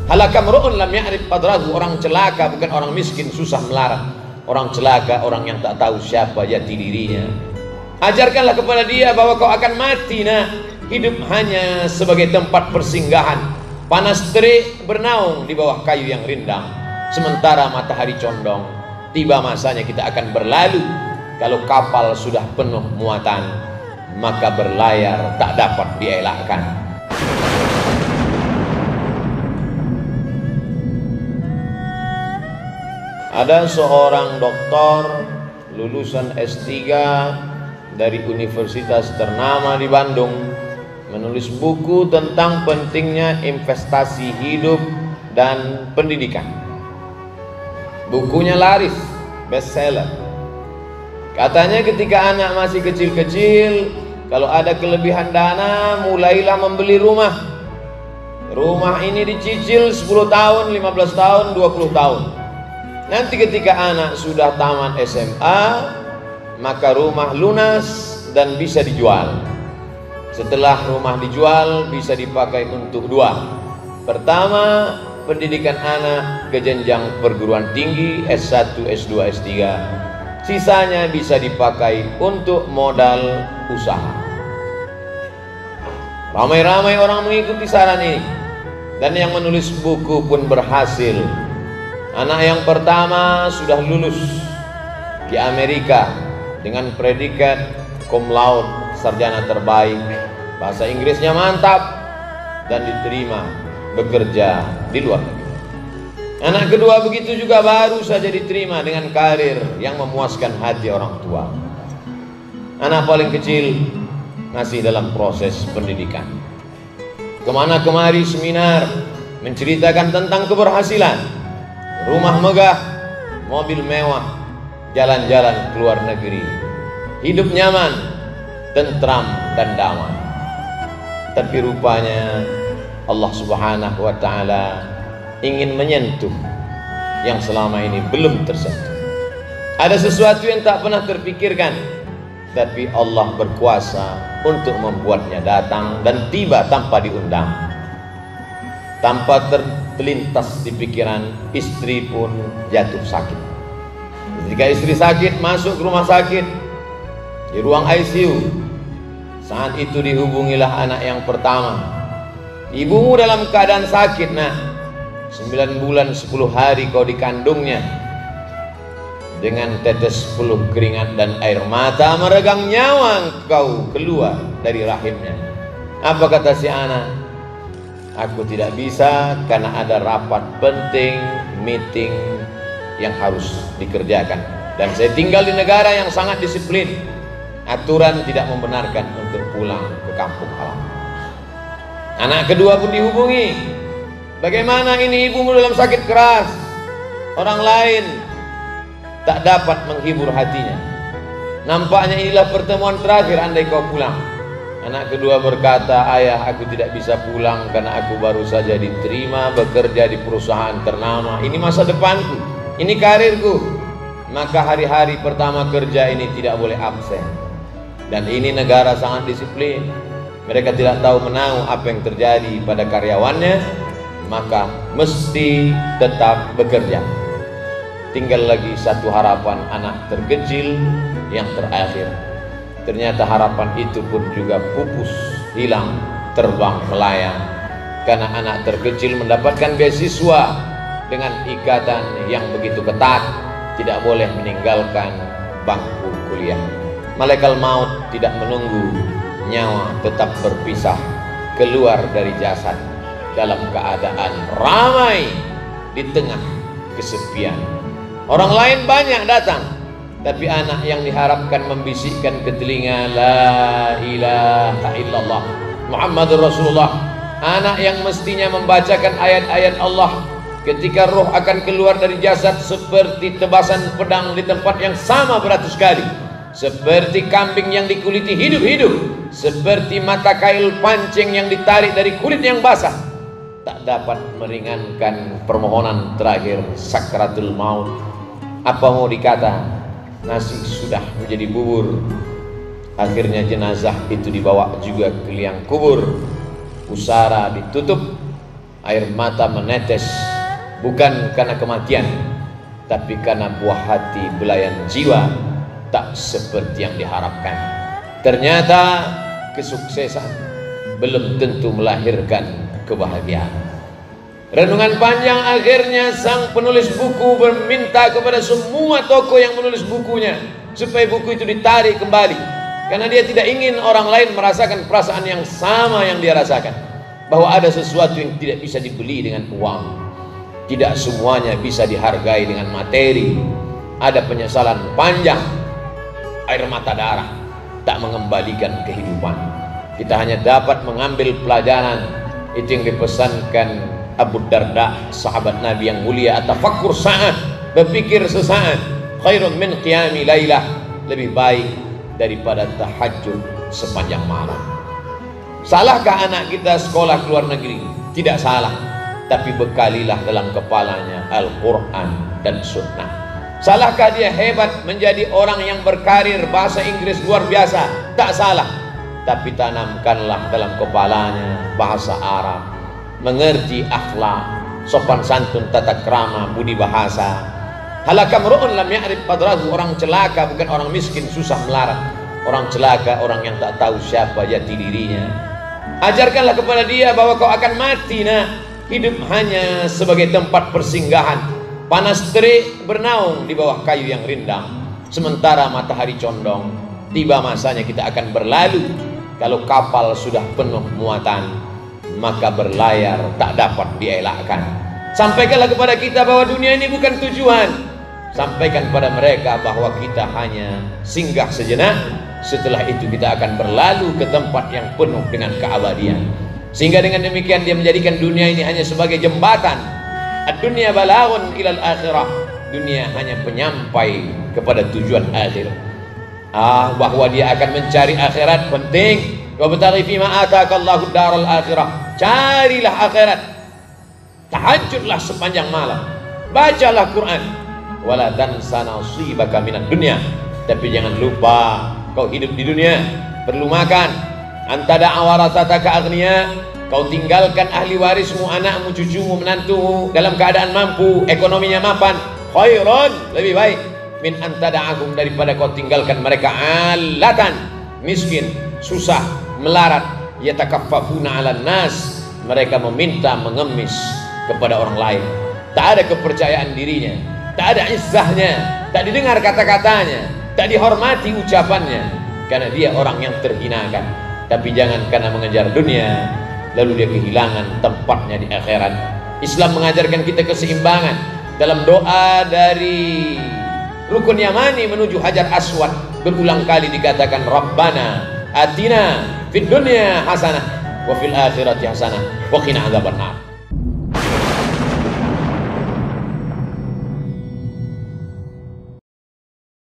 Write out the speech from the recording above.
Halaka mar'un lam ya'rif qadrahu. Orang celaka bukan orang miskin susah melarat. Orang celaka orang yang tak tahu siapa jati dirinya. Ajarkanlah kepada dia bahwa kau akan mati, nak. Hidup hanya sebagai tempat persinggahan. Panas terik bernaung di bawah kayu yang rindang. Sementara matahari condong. Tiba masanya kita akan berlalu. Kalau kapal sudah penuh muatan, maka berlayar tak dapat dielakkan. Ada seorang doktor lulusan S3 dari universitas ternama di Bandung menulis buku tentang pentingnya investasi hidup dan pendidikan. Bukunya laris, bestseller. Katanya ketika anak masih kecil-kecil, kalau ada kelebihan dana, mulailah membeli rumah. Rumah ini dicicil 10 tahun, 15 tahun, 20 tahun. Nanti ketika anak sudah tamat SMA, maka rumah lunas dan bisa dijual. Setelah rumah dijual, bisa dipakai untuk dua. Pertama, pendidikan anak ke jenjang perguruan tinggi S1, S2, S3. Sisanya bisa dipakai untuk modal usaha. Ramai-ramai orang mengikuti saran ini, dan yang menulis buku pun berhasil. Anak yang pertama sudah lulus di Amerika dengan predikat cum laude, sarjana terbaik, bahasa Inggrisnya mantap, dan diterima bekerja di luar negeri. Anak kedua begitu juga, baru saja diterima dengan karir yang memuaskan hati orang tua. Anak paling kecil masih dalam proses pendidikan. Kemana kemari seminar menceritakan tentang keberhasilan. Rumah megah, mobil mewah, jalan-jalan ke luar negeri, hidup nyaman, tentram dan damai. Tapi rupanya Allah Subhanahu wa ta'ala ingin menyentuh yang selama ini belum tersentuh. Ada sesuatu yang tak pernah terpikirkan, tapi Allah berkuasa untuk membuatnya datang dan tiba tanpa diundang. Tanpa terlintas di pikiran, istri pun jatuh sakit. Ketika istri sakit, masuk ke rumah sakit di ruang ICU. Saat itu dihubungilah anak yang pertama. Ibumu dalam keadaan sakit, nak. 9 bulan 10 hari kau dikandungnya. Dengan tetes peluh keringat dan air mata meregang nyawa kau keluar dari rahimnya. Apa kata si anak? Aku tidak bisa karena ada rapat penting, meeting yang harus dikerjakan. Dan saya tinggal di negara yang sangat disiplin. Aturan tidak membenarkan untuk pulang ke kampung halaman. Anak kedua pun dihubungi. Bagaimana ini ibumu dalam sakit keras? Orang lain tak dapat menghibur hatinya. Nampaknya inilah pertemuan terakhir andai kau pulang. Anak kedua berkata, ayah, aku tidak bisa pulang karena aku baru saja diterima bekerja di perusahaan ternama. Ini masa depanku, ini karirku. Maka hari-hari pertama kerja ini tidak boleh absen. Dan ini negara sangat disiplin. Mereka tidak tahu menahu apa yang terjadi pada karyawannya, maka mesti tetap bekerja. Tinggal lagi satu harapan anak terkecil yang terakhir. Ternyata harapan itu pun juga pupus, hilang, terbang melayang. Karena anak terkecil mendapatkan beasiswa dengan ikatan yang begitu ketat, tidak boleh meninggalkan bangku kuliah. Malaikat maut tidak menunggu, nyawa tetap berpisah keluar dari jasad dalam keadaan ramai di tengah kesepian. Orang lain banyak datang, tapi anak yang diharapkan membisikkan ke telinga, la ilaha illallah Muhammadur Rasulullah. Anak yang mestinya membacakan ayat-ayat Allah ketika roh akan keluar dari jasad seperti tebasan pedang di tempat yang sama beratus kali, seperti kambing yang dikuliti hidup-hidup, seperti mata kail pancing yang ditarik dari kulit yang basah, tak dapat meringankan permohonan terakhir sakratul maut. Apa mau dikata, nasi sudah menjadi bubur. Akhirnya jenazah itu dibawa juga ke liang kubur. Pusara ditutup, air mata menetes bukan karena kematian, tapi karena buah hati belayan jiwa tak seperti yang diharapkan. Ternyata kesuksesan belum tentu melahirkan kebahagiaan. Renungan panjang akhirnya sang penulis buku meminta kepada semua tokoh yang menulis bukunya supaya buku itu ditarik kembali, karena dia tidak ingin orang lain merasakan perasaan yang sama yang dia rasakan, bahwa ada sesuatu yang tidak bisa dibeli dengan uang, tidak semuanya bisa dihargai dengan materi. Ada penyesalan panjang, air mata darah, tak mengembalikan kehidupan. Kita hanya dapat mengambil pelajaran. Itu yang dipesankan Abu Darda, sahabat Nabi yang mulia, atafakkur sa'at, berpikir sesaat, khairun min qiyami lailah, lebih baik daripada tahajud sepanjang malam. Salahkah anak kita sekolah ke luar negeri? Tidak salah, tapi bekalilah dalam kepalanya Al-Quran dan Sunnah. Salahkah dia hebat menjadi orang yang berkarir bahasa Inggris luar biasa? Tak salah, tapi tanamkanlah dalam kepalanya bahasa Arab, mengerti akhlak, sopan santun, tata krama, budi bahasa. Halakam ru'un lam ya'rif qadrahu, orang celaka bukan orang miskin susah melarat, orang celaka orang yang tak tahu siapa jati dirinya. Ajarkanlah kepada dia bahwa kau akan mati, nah. Hidup hanya sebagai tempat persinggahan. Panas terik bernaung di bawah kayu yang rindang, sementara matahari condong. Tiba masanya kita akan berlalu. Kalau kapal sudah penuh muatan, maka berlayar tak dapat dielakkan. Sampaikanlah kepada kita bahwa dunia ini bukan tujuan. Sampaikan kepada mereka bahwa kita hanya singgah sejenak. Setelah itu kita akan berlalu ke tempat yang penuh dengan keabadian. Sehingga dengan demikian dia menjadikan dunia ini hanya sebagai jembatan. Ad-dunya balaghun ilal akhirah. Dunia hanya penyampai kepada tujuan akhir. Bahwa dia akan mencari akhirat penting. Wabtaghi fima ataakallahu daral akhirah. Carilah akhirat. Tahajudlah sepanjang malam. Bacalah Quran. Wala tansa nasibaka minad dunya. Tapi jangan lupa kau hidup di dunia, perlu makan. Antada awarataka aghnia, kau tinggalkan ahli warismu, anakmu, cucumu, menantumu dalam keadaan mampu, ekonominya mapan. Khairan, lebih baik min antada'ahum, daripada kau tinggalkan mereka alatan, miskin, susah, melarat, yatakaffafuna 'alan nas, mereka meminta mengemis kepada orang lain. Tak ada kepercayaan dirinya, tak ada izzahnya, tak didengar kata-katanya, tak dihormati ucapannya, karena dia orang yang terhinakan. Tapi jangan karena mengejar dunia lalu dia kehilangan tempatnya di akhirat. Islam mengajarkan kita keseimbangan. Dalam doa dari Rukun Yamani menuju Hajar Aswad berulang kali dikatakan Rabbana atina fid dunya hasanah wa fil akhirati hasanah wa qina adzabannar.